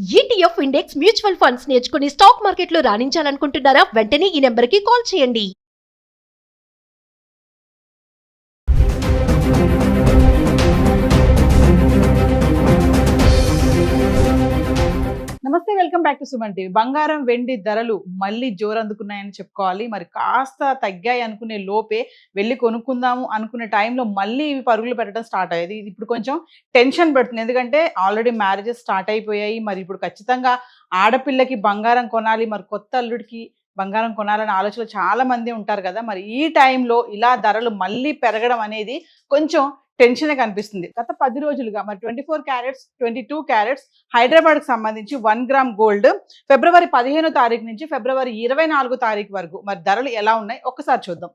ETF index mutual funds నేర్చుకుని stock మార్కెట్లో రాణించాలనుకుంటున్నారా? వెంటనే ఈ నెంబర్కి కాల్ చేయండి. నమస్తే, welcome back to Suman TV. బంగారం వెండి ధరలు మళ్ళీ జోరందుకున్నాయని చెప్పుకోవాలి. మరి కాస్త తగ్గాయి అనుకునే లోపే వెళ్ళి కొనుక్కుందాము అనుకునే టైంలో మళ్ళీ ఇవి పరుగులు పెట్టడం స్టార్ట్ అయ్యేది. ఇది ఇప్పుడు కొంచెం టెన్షన్ పెడుతుంది. ఎందుకంటే ఆల్రెడీ మ్యారేజెస్ స్టార్ట్ అయిపోయాయి. మరి ఇప్పుడు ఖచ్చితంగా ఆడపిల్లకి బంగారం కొనాలి, మరి కొత్త అల్లుడికి బంగారం కొనాలనే ఆలోచన చాలా మంది ఉంటారు కదా. మరి ఈ టైంలో ఇలా ధరలు మళ్ళీ పెరగడం అనేది కొంచెం టెన్షన్ కనిపిస్తుంది. గత 10 రోజులుగా మరి 24 క్యారెట్స్ 22 క్యారెట్స్ హైదరాబాద్ కి సంబంధించి 1 గ్రామ్ గోల్డ్ ఫిబ్రవరి 15వ తారీఖు నుంచి ఫిబ్రవరి 24వ తారీఖు వరకు మరి ధరలు ఎలా ఉన్నాయి ఒక్కసారి చూద్దాం.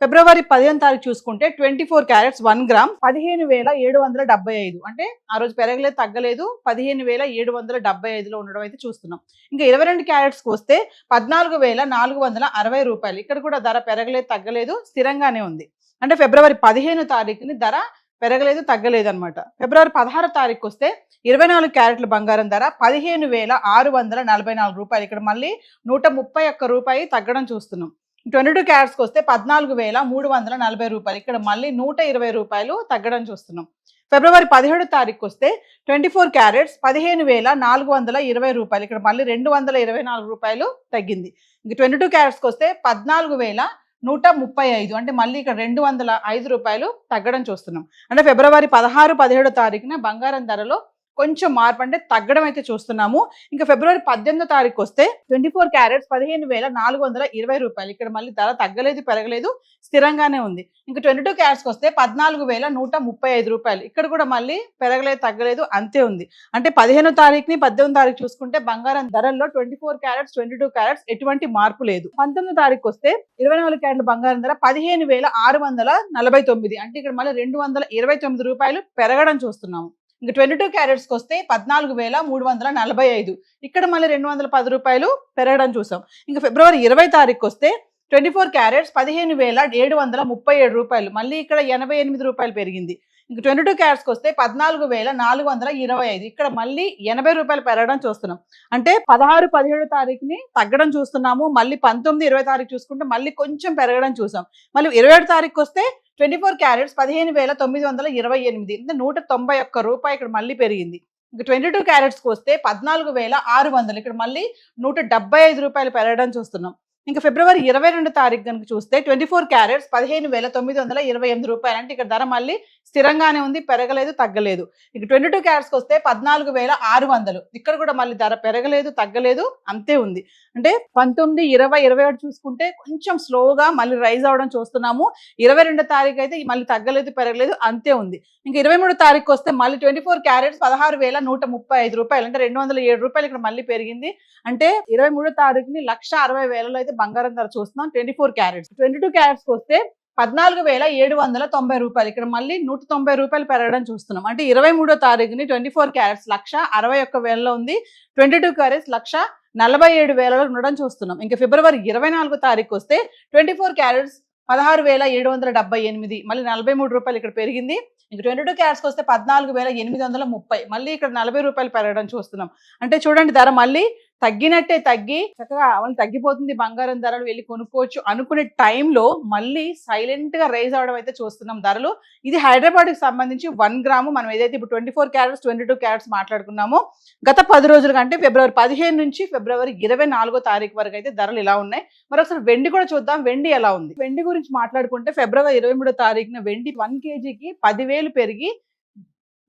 ఫిబ్రవరి 15వ తారీఖు చూసుకుంటే 24 క్యారెట్స్ 1 గ్రామ్ 15,775, అంటే ఆ రోజు పెరగలేదు తగ్గలేదు, 15,775లో ఉండడం అయితే చూస్తున్నాం. ఇంకా 22 క్యారెట్స్కి వస్తే 14,460 రూపాయలు. ఇక్కడ కూడా ధర పెరగలేదు తగ్గలేదు, స్థిరంగానే ఉంది. అంటే ఫిబ్రవరి 15వ తారీఖుని ధర పెరగలేదు తగ్గలేదు అనమాట. ఫిబ్రవరి 16వ తారీఖు వస్తే 24 క్యారెట్ల బంగారం ధర 15,644 రూపాయలు. ఇక్కడ మళ్ళీ 131 రూపాయి తగ్గడం చూస్తున్నాం. 22 క్యారెట్స్కి వస్తే 14,340 రూపాయలు. ఇక్కడ మళ్ళీ 120 రూపాయలు తగ్గడం చూస్తున్నాం. ఫిబ్రవరి 17వ తారీఖు వస్తే 24 క్యారెట్స్ 15,420 రూపాయలు. ఇక్కడ మళ్ళీ 224 రూపాయలు తగ్గింది. ఇంక 22 క్యారెట్స్కి వస్తే 14,135, అంటే మళ్ళీ ఇక్కడ 205 రూపాయలు తగ్గడం చూస్తున్నాం. అంటే ఫిబ్రవరి 16, 17వ తారీఖున బంగారం ధరలో కొంచెం మార్పు, అంటే తగ్గడం అయితే చూస్తున్నాము. ఇంకా ఫిబ్రవరి 18వ తారీఖు వస్తే 24 క్యారెట్స్ 15,420 రూపాయలు. ఇక్కడ మళ్ళీ ధర తగ్గలేదు పెరగలేదు, స్థిరంగానే ఉంది. ఇంకా 22 క్యారెట్స్కి వస్తే 14,135 రూపాయలు. ఇక్కడ కూడా మళ్ళీ పెరగలేదు తగ్గలేదు, అంతే ఉంది. అంటే 15వ తారీఖుని 18వ తారీఖు చూసుకుంటే బంగారం ధరల్లో 24 క్యారెట్స్ 22 క్యారెట్స్ ఎటువంటి మార్పు లేదు. 19వ తారీఖు వస్తే 24 క్యారెట్ల బంగారం ధర 15,649, అంటే ఇక్కడ మళ్ళీ 229 రూపాయలు పెరగడం చూస్తున్నాము. ఇంకా 22 క్యారెట్స్కి వస్తే 14,345, ఇక్కడ మళ్ళీ 210 రూపాయలు పెరగడం చూసాం. ఇంకా ఫిబ్రవరి 20 తారీఖు వస్తే 24 క్యారెట్స్ 15,737 రూపాయలు, మళ్ళీ ఇక్కడ 88 రూపాయలు పెరిగింది. ఇంక 22 క్యారెట్స్కి వస్తే 14,425, ఇక్కడ మళ్ళీ 80 రూపాయలు పెరగడం చూస్తున్నాం. అంటే 16, 17 తారీఖుని తగ్గడం చూస్తున్నాము. మళ్ళీ 19, 20 తారీఖు చూసుకుంటే మళ్ళీ కొంచెం పెరగడం చూసాం. మళ్ళీ 27 తారీఖు వస్తే 24 క్యారెట్స్ 15,928, అంటే 191 రూపాయి ఇక్కడ మళ్ళీ పెరిగింది. ఇంకా 22 క్యారెట్స్కి వస్తే 14,600, ఇక్కడ మళ్ళీ 175 రూపాయలు పెరగడం చూస్తున్నాం. ఇంకా ఫిబ్రవరి 22 తారీఖు కనుక చూస్తే 24 క్యారెట్స్ 15,928 రూపాయలు, అంటే ఇక్కడ ధర మళ్ళీ స్థిరంగానే ఉంది, పెరగలేదు తగ్గలేదు. ఇక 22 క్యారెట్స్కి వస్తే 14,600, ఇక్కడ కూడా మళ్ళీ ధర పెరగలేదు తగ్గలేదు, అంతే ఉంది. అంటే 19, 20, 21 చూసుకుంటే కొంచెం స్లోగా మళ్ళీ రైజ్ అవడం చూస్తున్నాము. 22 తారీఖు అయితే మళ్ళీ తగ్గలేదు పెరగలేదు, అంతే ఉంది. ఇంకా 23 తారీఖు వస్తే మళ్ళీ 24 క్యారెట్స్ 16,135 రూపాయలు, అంటే 207 రూపాయలు ఇక్కడ మళ్ళీ పెరిగింది. అంటే 23 తారీఖుని 1,60,000లో అయితే బంగారం ధర చూస్తున్నాం 24 క్యారెట్స్. 22 క్యారెట్స్కి వస్తే 14,790 రూపాయలు, ఇక్కడ మళ్ళీ 190 రూపాయలు పెరగడం చూస్తున్నాం. అంటే 23వ తారీఖుని 24 క్యారెట్స్ 1,61,000లో ఉంది, 22 క్యారెట్స్ 1,47,000లో ఉండడం చూస్తున్నాం. ఇంకా ఫిబ్రవరి 24వ తారీఖు వస్తే 24 క్యారెట్స్ 16,778, మళ్ళీ 43 రూపాయలు ఇక్కడ పెరిగింది. ఇంక 22 క్యారెట్స్కి వస్తే 14,830, మళ్ళీ ఇక్కడ 40 రూపాయలు పెరగడం చూస్తున్నాం. అంటే చూడండి, ధర మళ్ళీ తగ్గినట్టే తగ్గి చక్కగా తగ్గిపోతుంది బంగారం ధరలు, వెళ్ళి కొనుక్కోవచ్చు అనుకునే టైంలో మళ్ళీ సైలెంట్ గా రైజ్ అవడం అయితే చూస్తున్నాం ధరలు. ఇది హైదరాబాద్ కి సంబంధించి 1 గ్రాము మనం ఏదైతే ఇప్పుడు 24 క్యారెట్స్ 22 క్యారెట్స్ మాట్లాడుకున్నామో గత 10 రోజులు అంటే ఫిబ్రవరి 15 నుంచి ఫిబ్రవరి 24వ తారీఖు వరకు అయితే ధరలు ఇలా ఉన్నాయి. మరొకసారి వెండి కూడా చూద్దాం, వెండి ఎలా ఉంది. వెండి గురించి మాట్లాడుకుంటే ఫిబ్రవరి 23వ తారీఖున వెండి 1 కేజీకి 10,000 పెరిగి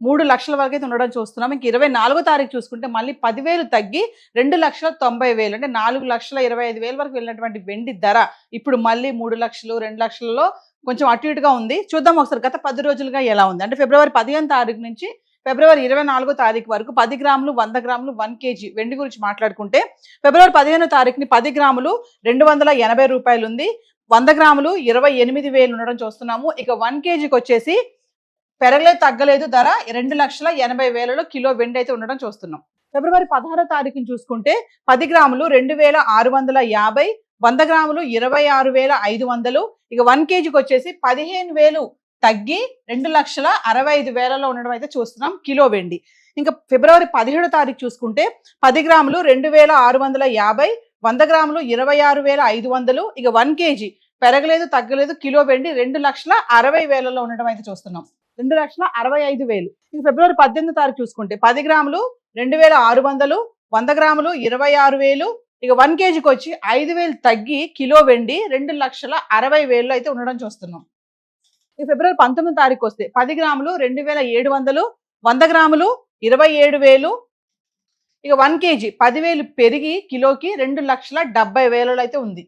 3 లక్షల వరకు అయితే ఉండడం చూస్తున్నాం. ఇంక 24వ తారీఖు చూసుకుంటే మళ్ళీ 10,000 తగ్గి 2,90,000, అంటే 4,25,000 వరకు వెళ్ళినటువంటి వెండి ధర ఇప్పుడు మళ్ళీ 3 లక్షలు 2 లక్షలలో కొంచెం అటు ఇటుగా ఉంది. చూద్దాం ఒకసారి గత 10 రోజులుగా ఎలా ఉంది. అంటే ఫిబ్రవరి 15వ తారీఖు నుంచి ఫిబ్రవరి 24వ తారీఖు వరకు 10 గ్రాములు 100 గ్రాములు 1 కేజీ వెండి గురించి మాట్లాడుకుంటే ఫిబ్రవరి 15వ తారీఖుని 10 గ్రాములు 280 రూపాయలు ఉంది, 100 గ్రాములు 28,000 ఉండడం చూస్తున్నాము. ఇక 1 కేజీకి వచ్చేసి పెరగలేదు తగ్గలేదు, ధర 2,80,000లో కిలో వెండి అయితే ఉండడం చూస్తున్నాం. ఫిబ్రవరి 16వ తారీఖుని చూసుకుంటే 10 గ్రాములు 2,650, 100 గ్రాములు 26,500, ఇక 1 కేజీకి వచ్చేసి 15,000 తగ్గి 2,65,000లో ఉండడం అయితే చూస్తున్నాం కిలో వెండి. ఇంకా ఫిబ్రవరి 17వ తారీఖు చూసుకుంటే 10 గ్రాములు 2650, 100 గ్రాములు 26,500, ఇక 1 కేజీ పెరగలేదు తగ్గలేదు కిలో వెండి 2,60,000 ఉండడం అయితే చూస్తున్నాం. 2,65,000. ఇంక ఫిబ్రవరి 18వ తారీఖు చూసుకుంటే 10 గ్రాములు 2,600, 100 గ్రాములు 26,000, ఇక 1 కేజీకి వచ్చి 5,000 తగ్గి కిలో వెండి 2,60,000 అయితే ఉండడం చూస్తున్నాం. ఇక ఫిబ్రవరి 19వ తారీఖు వస్తే 10 గ్రాములు 2,700, 100 గ్రాములు 27,000, ఇక 1 కేజీ 10,000 పెరిగి కిలోకి 2,70,000 అయితే ఉంది.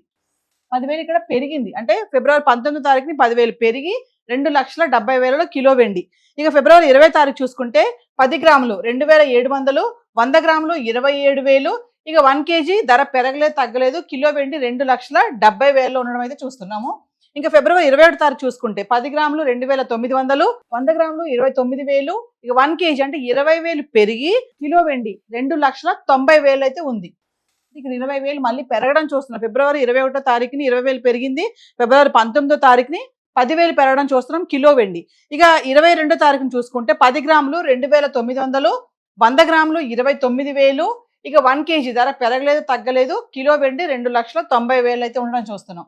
10,000 ఇక్కడ పెరిగింది అంటే ఫిబ్రవరి 19వ తారీఖుని 10,000 పెరిగి 2,70,000 కిలో వెండి. ఇక ఫిబ్రవరి 20వ తారీఖు చూసుకుంటే 10 గ్రాములు 2,700, 100 గ్రాములు 27,000, ఇక 1 కేజీ ధర పెరగలేదు తగ్గలేదు కిలో వెండి 2,70,000 ఉండడం అయితే చూస్తున్నాము. ఇంకా ఫిబ్రవరి 21వ తారీఖు చూసుకుంటే 10 గ్రాములు 2,900, 100 గ్రాములు 29,000, ఇక 1 కేజీ అంటే 20,000 పెరిగి కిలో వెండి 2,90,000 అయితే ఉంది. ఇక్కడ 20,000 మళ్ళీ పెరగడం చూస్తున్నాం. ఫిబ్రవరి 21వ తారీఖుని 20,000 పెరిగింది, ఫిబ్రవరి 19వ తారీఖుని 10,000 పెరగడం చూస్తున్నాం కిలో వెండి. ఇక 22వ తారీఖుని చూసుకుంటే 10 గ్రాములు 2,900, 100 గ్రాములు 29,000, ఇక 1 కేజీ ధర పెరగలేదు తగ్గలేదు కిలో వెండి 2,90,000 అయితే ఉండడం చూస్తున్నాం.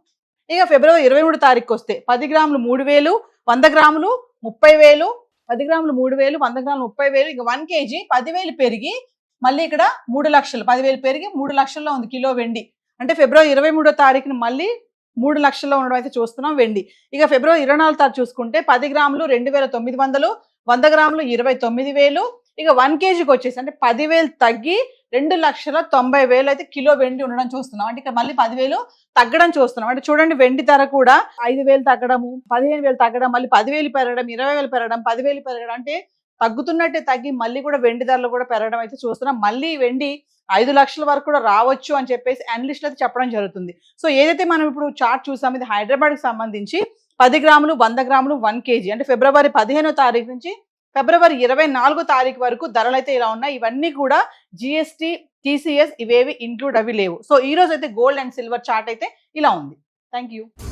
ఇక ఫిబ్రవరి 23వ తారీఖుకి వస్తే 10 గ్రాములు 3,000, 100 గ్రాములు 30,000, 10 గ్రాములు 3,000, 100 గ్రాములు 30,000, ఇక 1 కేజీ 10,000 పెరిగి మళ్ళీ ఇక్కడ 3 లక్షలు 10,000 పెరిగి 3 లక్షల్లో ఉంది కిలో వెండి. అంటే ఫిబ్రవరి 23వ తారీఖుని మళ్ళీ 3 లక్షల్లో ఉండడం అయితే చూస్తున్నాం వెండి. ఇక ఫిబ్రవరి 24వ తారీఖు చూసుకుంటే 10 గ్రాములు 2,900, 100 గ్రాములు 29,000, ఇక 1 కేజీకి వచ్చేసి అంటే 10,000 తగ్గి 2,90,000 అయితే కిలో వెండి ఉండడం చూస్తున్నాం. అంటే ఇక్కడ మళ్ళీ 10,000 తగ్గడం చూస్తున్నాం. అంటే చూడండి వెండి ధర కూడా 5,000 తగ్గడము, 15,000 తగ్గడం, మళ్ళీ 10,000 పెరగడం, 20,000 పెరగడం, 10,000 పెరగడం, అంటే తగ్గుతున్నట్టే తగ్గి మళ్ళీ కూడా వెండి ధరలు కూడా పెరగడం అయితే చూస్తున్నాం. మళ్ళీ వెండి 5 లక్షల వరకు కూడా రావచ్చు అని చెప్పేసి అనలిస్టులు అయితే చెప్పడం జరుగుతుంది. సో ఏదైతే మనం ఇప్పుడు చార్ట్ చూసాం ఇది హైదరాబాద్కి సంబంధించి 10 గ్రాములు 100 గ్రాములు 1 కేజీ అంటే ఫిబ్రవరి 15వ తారీఖు నుంచి ఫిబ్రవరి 24వ తారీఖు వరకు ధరలు అయితే ఇలా ఉన్నాయి. ఇవన్నీ కూడా GST, TCS ఇవేవి ఇంక్లూడ్ అవి లేవు. సో ఈ రోజు అయితే గోల్డ్ అండ్ సిల్వర్ చార్ట్ అయితే ఇలా ఉంది. Thank you.